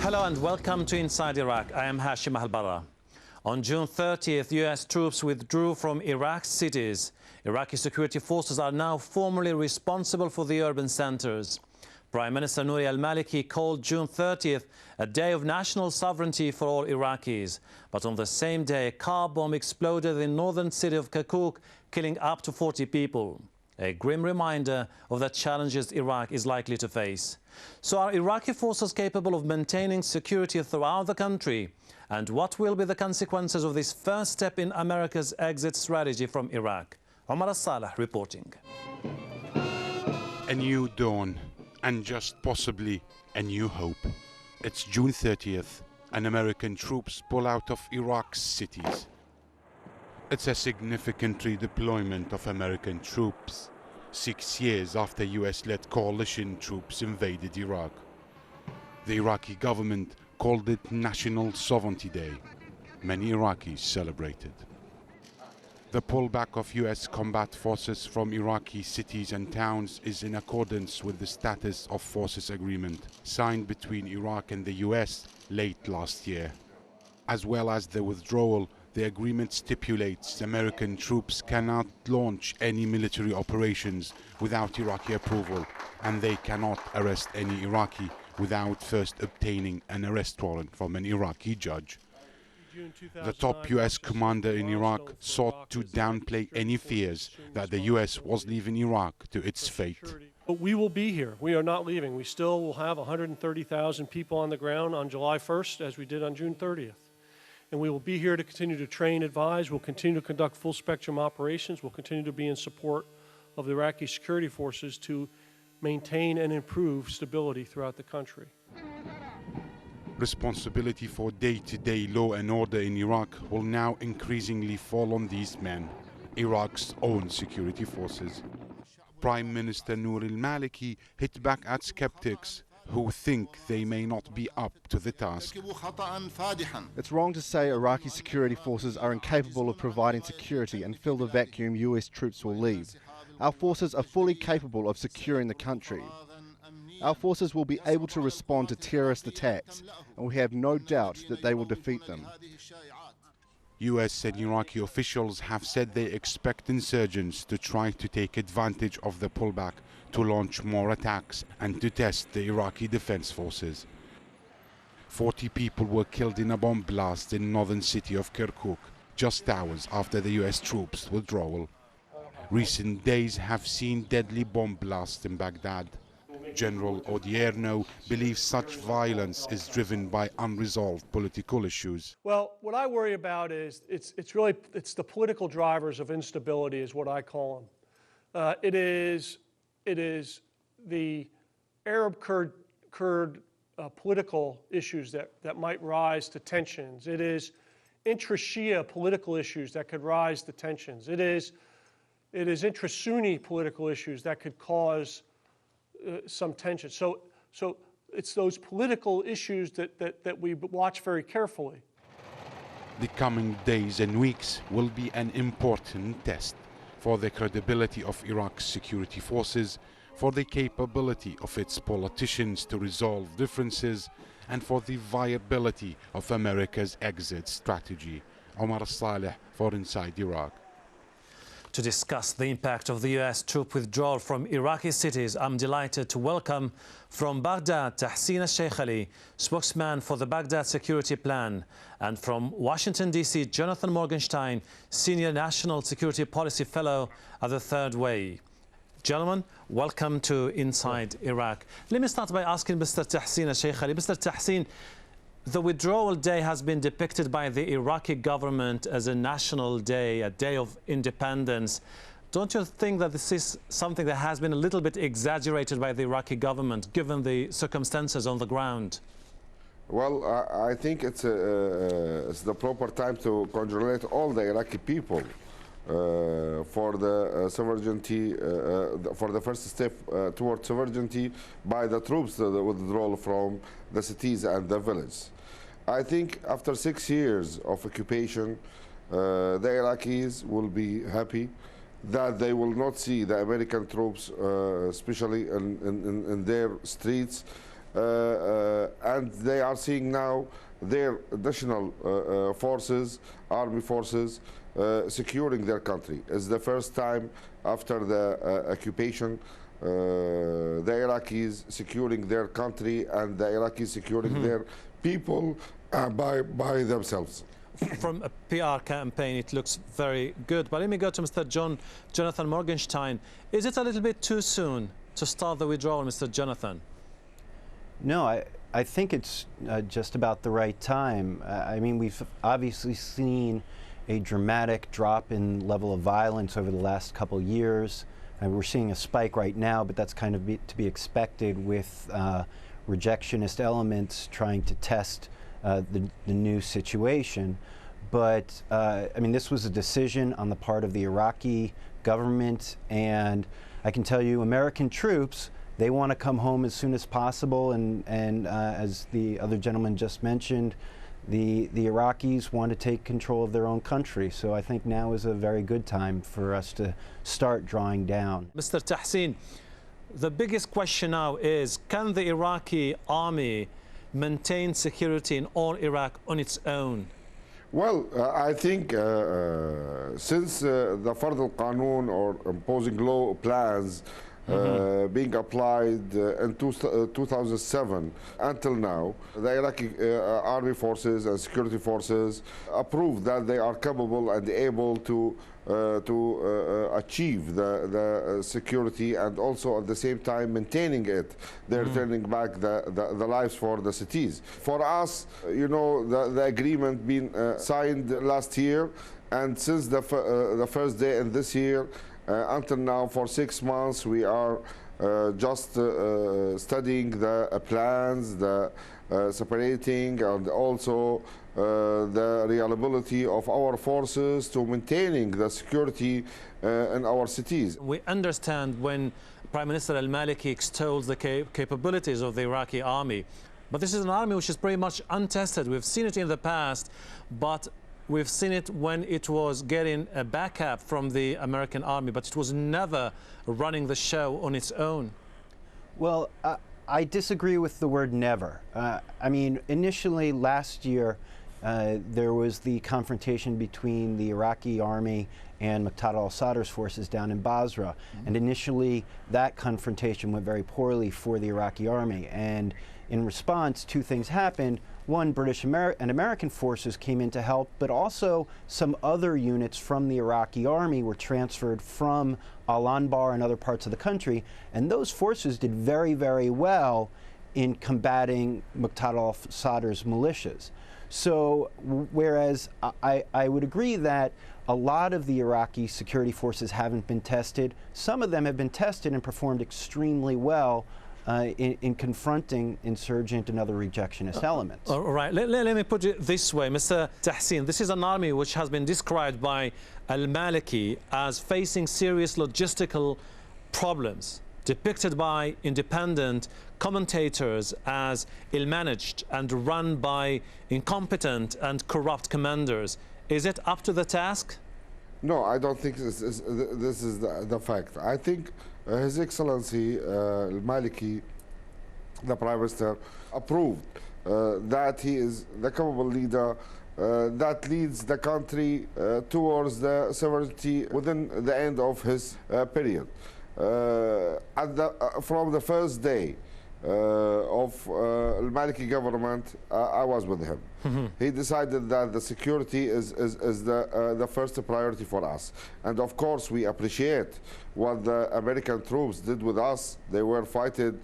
Hello and welcome to Inside Iraq. I am Hashim Al-Barra. On June 30th, US troops withdrew from Iraq's cities. Iraqi security forces are now formally responsible for the urban centers. Prime Minister Nouri Al-Maliki called June 30th a day of national sovereignty for all Iraqis. But on the same day, a car bomb exploded in the northern city of Kirkuk, killing up to 40 people. A grim reminder of the challenges Iraq is likely to face. So are Iraqi forces capable of maintaining security throughout the country? And what will be the consequences of this first step in America's exit strategy from Iraq? Omar Al-Saleh reporting. A new dawn, and just possibly a new hope. It's June 30th, and American troops pull out of Iraq's cities. It's a significant redeployment of American troops, 6 years after US-led coalition troops invaded Iraq. The Iraqi government called it National Sovereignty Day. Many Iraqis celebrated. The pullback of US combat forces from Iraqi cities and towns is in accordance with the Status of Forces Agreement signed between Iraq and the US late last year. As well as the withdrawal, the agreement stipulates American troops cannot launch any military operations without Iraqi approval, and they cannot arrest any Iraqi without first obtaining an arrest warrant from an Iraqi judge. The top US commander in Iraq sought to downplay any fears that the US was leaving Iraq to its fate. But we will be here. We are not leaving. We still will have 130,000 people on the ground on July 1st, as we did on June 30th. And we will be here to continue to train, advise. We'll continue to conduct full spectrum operations. We'll continue to be in support of the Iraqi security forces to maintain and improve stability throughout the country. Responsibility for day-to-day law and order in Iraq will now increasingly fall on these men, Iraq's own security forces. Prime Minister Nouri Al-Maliki hit back at skeptics who think they may not be up to the task. It's wrong to say Iraqi security forces are incapable of providing security and fill the vacuum US troops will leave. Our forces are fully capable of securing the country. Our forces will be able to respond to terrorist attacks, and we have no doubt that they will defeat them. US and Iraqi officials have said they expect insurgents to try to take advantage of the pullback to launch more attacks and to test the Iraqi defense forces. 40 people were killed in a bomb blast in northern city of Kirkuk, just hours after the US troops' withdrawal. Recent days have seen deadly bomb blasts in Baghdad. General Odierno believes such violence is driven by unresolved political issues. Well, what I worry about is it's the political drivers of instability is what I call them. It is the Arab-Kurd political issues that might rise to tensions. It is intra-Shia political issues that could rise to tensions. It is intra-Sunni political issues that could cause some tension. So it's those political issues that we watch very carefully. The coming days and weeks will be an important test for the credibility of Iraq's security forces, for the capability of its politicians to resolve differences, and for the viability of America's exit strategy. Omar Al-Saleh for Inside Iraq. To discuss the impact of the US troop withdrawal from Iraqi cities, I'm delighted to welcome from Baghdad Tahsin Al-shekhli, spokesman for the Baghdad Security Plan, and from Washington, D.C., Jonathan Morgenstein, Senior National Security Policy Fellow at the Third Way. Gentlemen, welcome to Inside Iraq. Let me start by asking Mr. Tahsin Al-shekhli. Mr. Tahsin, the withdrawal day has been depicted by the Iraqi government as a national day, a day of independence. Don't you think that this is something that has been a little bit exaggerated by the Iraqi government, given the circumstances on the ground? Well, I think it's the proper time to congratulate all the Iraqi people for the sovereignty, for the first step towards sovereignty by the troops, the withdrawal from the cities and the villages. I think after 6 years of occupation, the Iraqis will be happy that they will not see the American troops, especially in their streets, and they are seeing now their additional forces, army forces, securing their country. It's the first time after the occupation the Iraqis securing their country and the Iraqis securing their people by themselves. From a PR campaign, it looks very good. But let me go to Mr. Jonathan Morgenstein. Is it a little bit too soon to start the withdrawal, Mr. Jonathan? No, I think it's just about the right time. I mean, we've obviously seen a dramatic drop in level of violence over the last couple years. We're seeing a spike right now, but that's kind of to be expected with rejectionist elements trying to test the new situation. But I mean, this was a decision on the part of the Iraqi government, and I can tell you American troops, they want to come home as soon as possible, and as the other gentleman just mentioned, the Iraqis want to take control of their own country. So I think now is a very good time for us to start drawing down. Mr. Tahsin, the biggest question now is, can the Iraqi army maintain security in all Iraq on its own? Well, I think since the Fard al-Qanun or imposing law plans being applied in 2007 until now, the Iraqi army forces and security forces approved that they are capable and able to achieve the security, and also at the same time maintaining it. They're turning back the lives for the cities. For us, you know, the agreement being signed last year, and since the first day in this year, until now, for 6 months, we are just studying the plans, the separating, and also the reliability of our forces to maintaining the security in our cities. We understand when Prime Minister Al-Maliki extols the capabilities of the Iraqi army, but this is an army which is pretty much untested. We've seen it in the past, but we've seen it when it was getting a backup from the American army, but it was never running the show on its own. Well, I disagree with the word never. I mean, initially last year, there was the confrontation between the Iraqi army and Muqtada al-Sadr's forces down in Basra. And initially, that confrontation went very poorly for the Iraqi army. And in response, two things happened. One, British and American forces came in to help, but also some other units from the Iraqi army were transferred from Al-Anbar and other parts of the country, and those forces did very, very well in combating Muqtada al-Sadr's militias. So whereas I would agree that a lot of the Iraqi security forces haven't been tested, some of them have been tested and performed extremely well in confronting insurgent and other rejectionist elements. All right, let me put it this way, Mr. Tahsin. This is an army which has been described by Al-Maliki as facing serious logistical problems, depicted by independent commentators as ill-managed and run by incompetent and corrupt commanders. Is it up to the task? No, I don't think this is the fact. I think His Excellency Al-Maliki, the Prime Minister, approved that he is the capable leader that leads the country towards the sovereignty within the end of his period. From the first day of Al-Maliki government, I was with him. He decided that the security is the first priority for us. And of course, we appreciate what the American troops did with us. They were fighting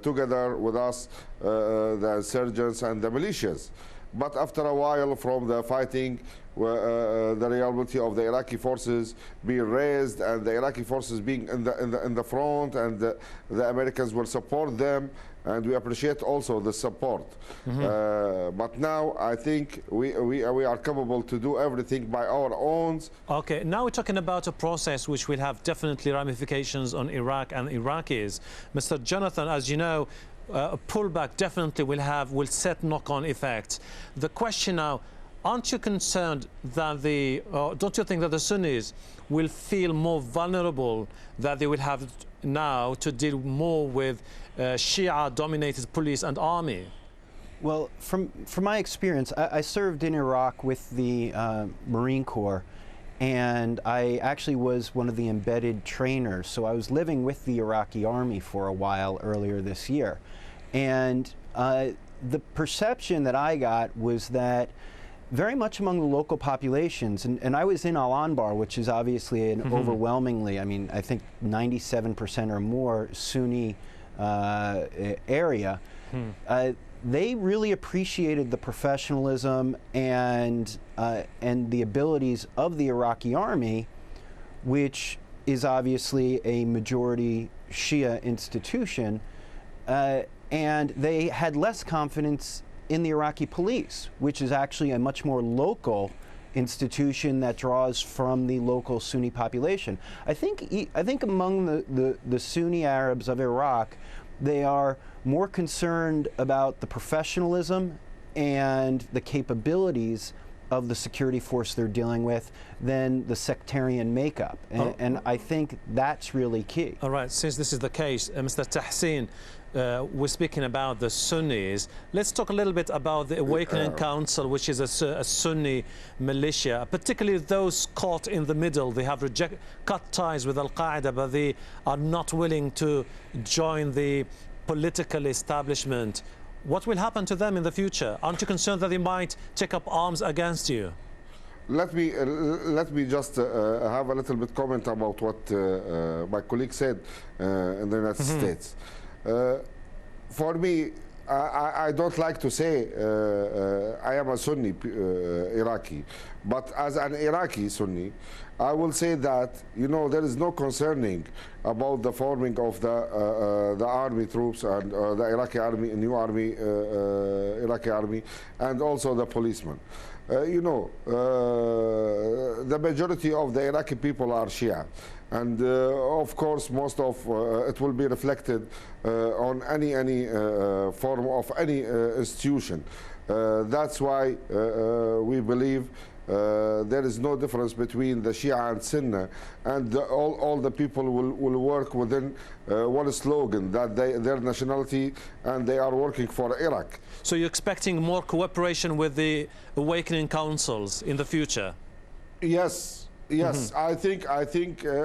together with us, the insurgents and the militias. But after a while from the fighting, the reliability of the Iraqi forces being raised and the Iraqi forces being in the front, and the Americans will support them, and we appreciate also the support. But now I think we are capable to do everything by our own. Okay, now we're talking about a process which will have definitely ramifications on Iraq and Iraqis. Mr. Jonathan, as you know, a pullback definitely will set knock-on effects. The question now, aren't you concerned that don't you think that the Sunnis will feel more vulnerable, that they will have now to deal more with Shia-dominated police and army? Well, from my experience, I served in Iraq with the Marine Corps, and I actually was one of the embedded trainers. So I was living with the Iraqi army for a while earlier this year. And the perception that I got was that very much among the local populations, and I was in Al-Anbar, which is obviously an overwhelmingly, I mean, I think 97% or more Sunni area. They really appreciated the professionalism and the abilities of the Iraqi army, which is obviously a majority Shia institution, and they had less confidence in the Iraqi police, which is actually a much more local institution that draws from the local Sunni population. I think among the Sunni Arabs of Iraq, they are more concerned about the professionalism and the capabilities of the security force they're dealing with than the sectarian makeup. And I think that's really key. All right, since this is the case, Mr. Tahsin, we're speaking about the Sunnis. Let's talk a little bit about the Awakening Council, which is a Sunni militia, particularly those caught in the middle. They have cut ties with Al-Qaeda, but they are not willing to join the political establishment. What will happen to them in the future? Aren't you concerned that they might take up arms against you? Let me just have a little bit comment about what my colleague said in the United States. For me, I don't like to say I am a Sunni Iraqi, but as an Iraqi Sunni, I will say that, you know, there is no concerning about the forming of the army troops and the Iraqi army, new army, Iraqi army, and also the policemen. You know, the majority of the Iraqi people are Shia. And of course, most of it will be reflected on any form of any institution. That's why we believe there is no difference between the Shia and Sunni, and all the people will work within one slogan, that their nationality, and they are working for Iraq. So you're expecting more cooperation with the Awakening Councils in the future? Yes. Yes, I think you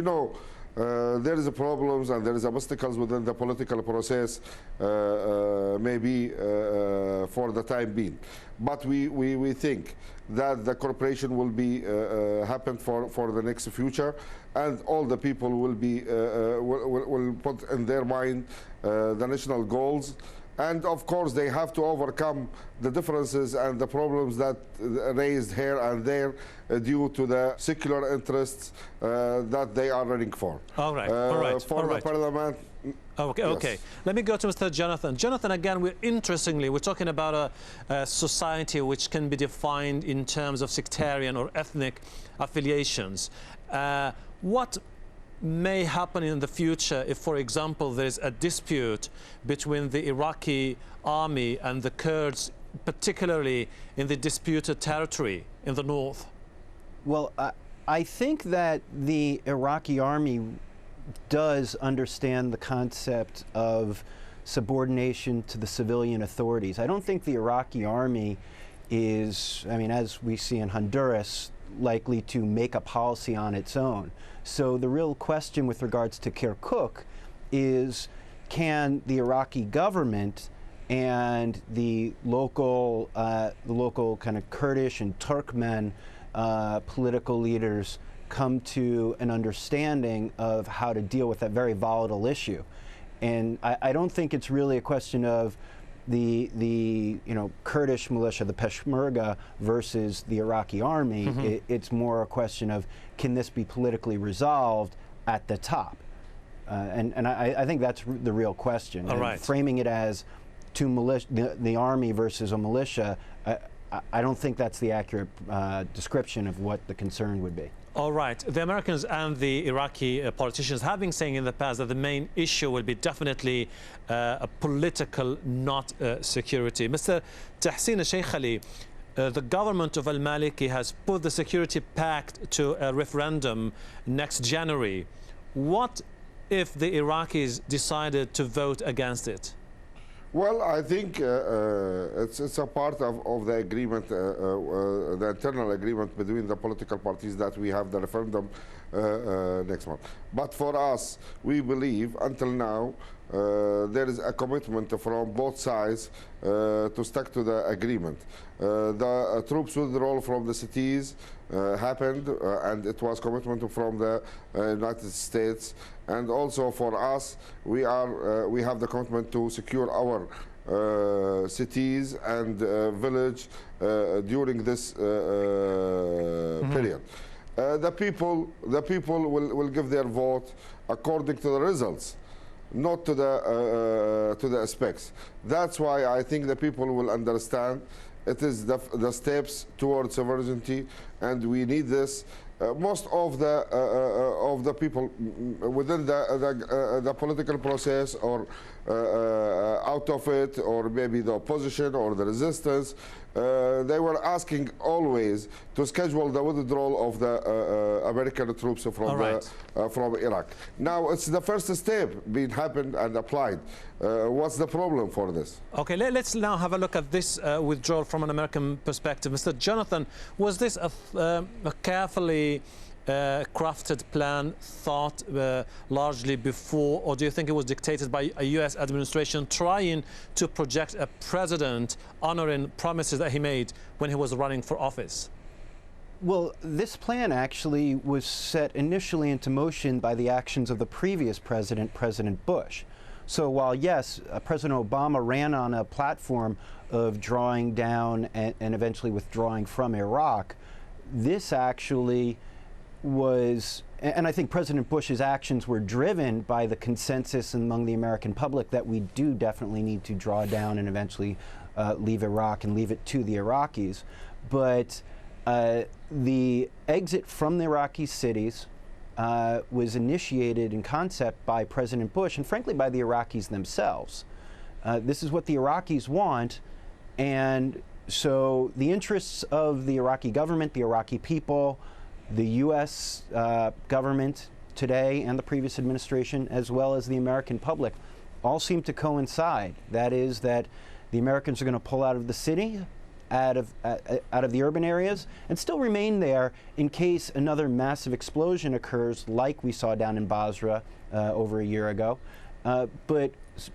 know, there is a problems and there is obstacles within the political process, maybe for the time being. But we think that the cooperation will be happen for the next future, and all the people will be will put in their mind the national goals. And of course, they have to overcome the differences and the problems that raised here and there due to the secular interests that they are running for. All right, all right. For the parliament. Okay, yes. okay. Let me go to Mr. Jonathan. Jonathan, again, interestingly, we're talking about a society which can be defined in terms of sectarian or ethnic affiliations. What may happen in the future if, for example, there is a dispute between the Iraqi army and the Kurds, particularly in the disputed territory in the north? Well, I think that the Iraqi army does understand the concept of subordination to the civilian authorities. I don't think the Iraqi army is, I mean, as we see in Honduras, likely to make a policy on its own. So the real question with regards to Kirkuk is, can the Iraqi government and the local kind of Kurdish and Turkmen political leaders come to an understanding of how to deal with that very volatile issue? And I don't think it's really a question of the Kurdish militia, the Peshmerga, versus the Iraqi army. It's more a question of, can this be politically resolved at the top? And I think that's the real question. All right. Framing it as the army versus a militia, I don't think that's the accurate description of what the concern would be. All right. The Americans and the Iraqi politicians have been saying in the past that the main issue will be definitely a political, not security. Mr. Tahsin Al-Shekhli, the government of Al-Maliki has put the security pact to a referendum next January. What if the Iraqis decided to vote against it? Well, I think it's a part of the agreement, the internal agreement between the political parties that we have the referendum next month. But for us, we believe until now there is a commitment from both sides to stick to the agreement. The troops withdrawal from the cities happened, and it was commitment from the United States. And also for us, we have the commitment to secure our cities and village during this period. The people will give their vote according to the results, not to the specs. That's why I think the people will understand it is the steps towards sovereignty, and we need this. Most of the people within the political process or out of it, or maybe the opposition or the resistance, they were asking always to schedule the withdrawal of the American troops from Iraq. Now it's the first step being happened and applied. What's the problem for this? Okay, let's now have a look at this withdrawal from an American perspective. Mr. Jonathan, was this a carefully crafted plan, thought largely before, or do you think it was dictated by a U.S. administration trying to project a president honoring promises that he made when he was running for office? Well, this plan actually was set initially into motion by the actions of the previous president, President Bush. So while, yes, President Obama ran on a platform of drawing down and eventually withdrawing from Iraq, this actually was, and I think President Bush's actions were driven by the consensus among the American public that we do definitely need to draw down and eventually leave Iraq and leave it to the Iraqis. But the exit from the Iraqi cities was initiated in concept by President Bush and frankly by the Iraqis themselves. This is what the Iraqis want, and so the interests of the Iraqi government, the Iraqi people, the U.S. government today and the previous administration, as well as the American public, all seem to coincide. That is that the Americans are going to pull out of the city, out of the urban areas, and still remain there in case another massive explosion occurs like we saw down in Basra over a year ago. But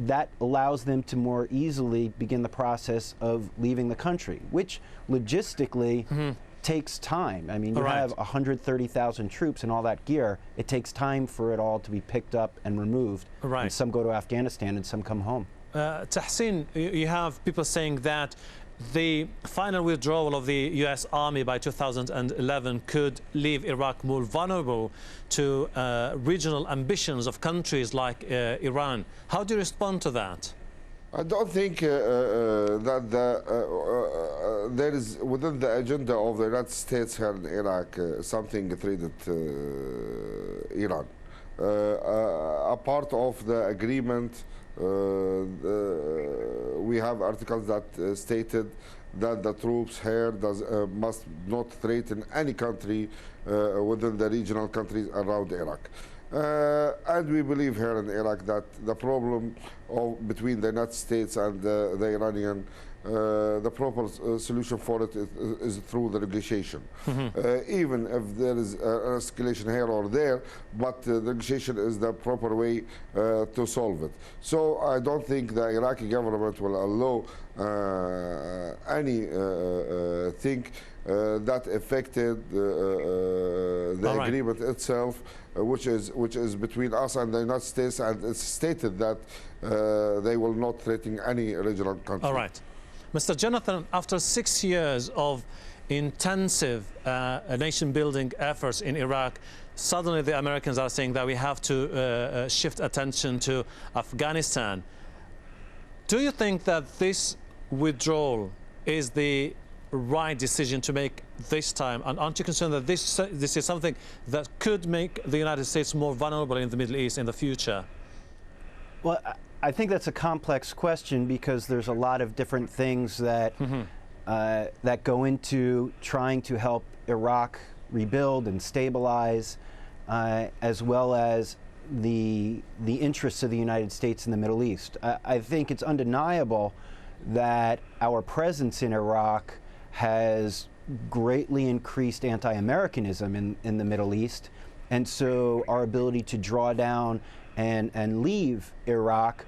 that allows them to more easily begin the process of leaving the country, which logistically takes time. I mean, you have 130,000 troops and all that gear. It takes time for it all to be picked up and removed. And some go to Afghanistan and some come home. Tahsin, you have people saying that the final withdrawal of the U.S. Army by 2011 could leave Iraq more vulnerable to regional ambitions of countries like Iran. How do you respond to that? I don't think that there is within the agenda of the United States here in Iraq something threatened Iran. A part of the agreement, we have articles that stated that the troops here must not threaten any country within the regional countries around Iraq. And we believe here in Iraq that the problem between the United States and the Iranian, the proper solution for it is through the negotiation. Even if there is an escalation here or there, but the negotiation is the proper way to solve it. So I don't think the Iraqi government will allow anything that affected the agreement itself, which is between us and the United States, and it's stated that they will not threaten any regional country. All right. Mr. Jonathan, after 6 years of intensive nation-building efforts in Iraq, suddenly the Americans are saying that we have to shift attention to Afghanistan. Do you think that this withdrawal is the right decision to make this time? And aren't you concerned that this is something that could make the United States more vulnerable in the Middle East in the future? Well, I think that's a complex question because there's a lot of different things that that go into trying to help Iraq rebuild and stabilize, as well as the interests of the United States in the Middle East. I think it's undeniable that our presence in Iraq has greatly increased anti-Americanism in the Middle East, and so our ability to draw down and leave Iraq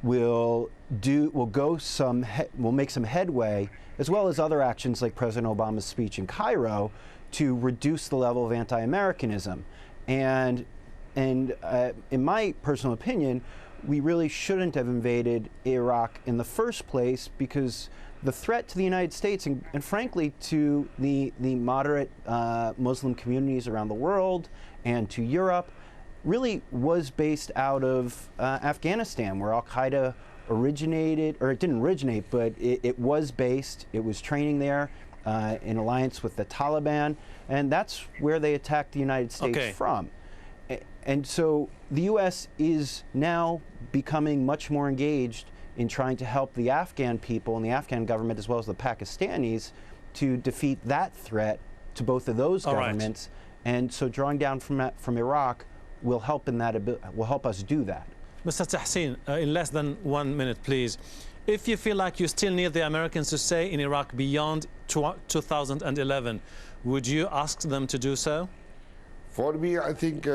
will make some headway, as well as other actions like President Obama's speech in Cairo to reduce the level of anti-Americanism. And in my personal opinion, we really shouldn't have invaded Iraq in the first place, because the threat to the United States and frankly to the moderate Muslim communities around the world and to Europe really was based out of Afghanistan, where Al-Qaeda originated, or it didn't originate, but it was based, it was training there in alliance with the Taliban, and that's where they attacked the United States from. And so the U.S. is now becoming much more engaged in trying to help the Afghan people and the Afghan government, as well as the Pakistanis, to defeat that threat to both of those governments. And so drawing down from Iraq will help us do that. Mr. Tahsin, in less than 1 minute, please. If you feel like you still need the Americans to stay in Iraq beyond 2011, would you ask them to do so? For me, I think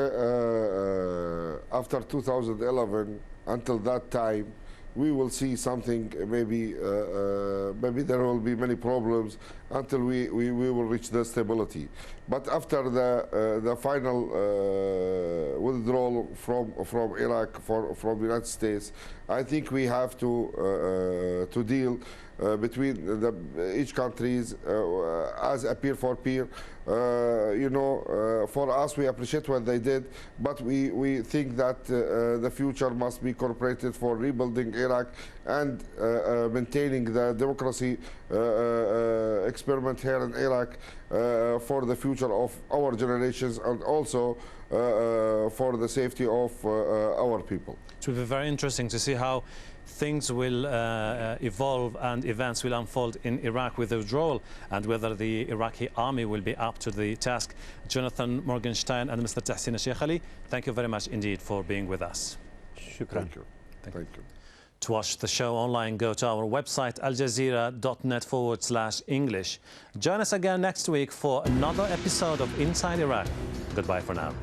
after 2011, until that time, we will see something. Maybe there will be many problems until we will reach the stability. But after the final withdrawal from Iraq from the United States, I think we have to deal between each countries as a peer for peer. For us, we appreciate what they did, but we think that the future must be cooperated for rebuilding Iraq and maintaining the democracy experiment here in Iraq for the future of our generations, and also for the safety of our people. It will be very interesting to see how things will evolve and events will unfold in Iraq with the withdrawal, and whether the Iraqi army will be up to the task. Jonathan Morgenstein and Mr. Tahsin Al-Shekhli, thank you very much indeed for being with us. Shukran. Thank you. Thank you. Thank you. To watch the show online, go to our website aljazeera.net/English. Join us again next week for another episode of Inside Iraq. Goodbye for now.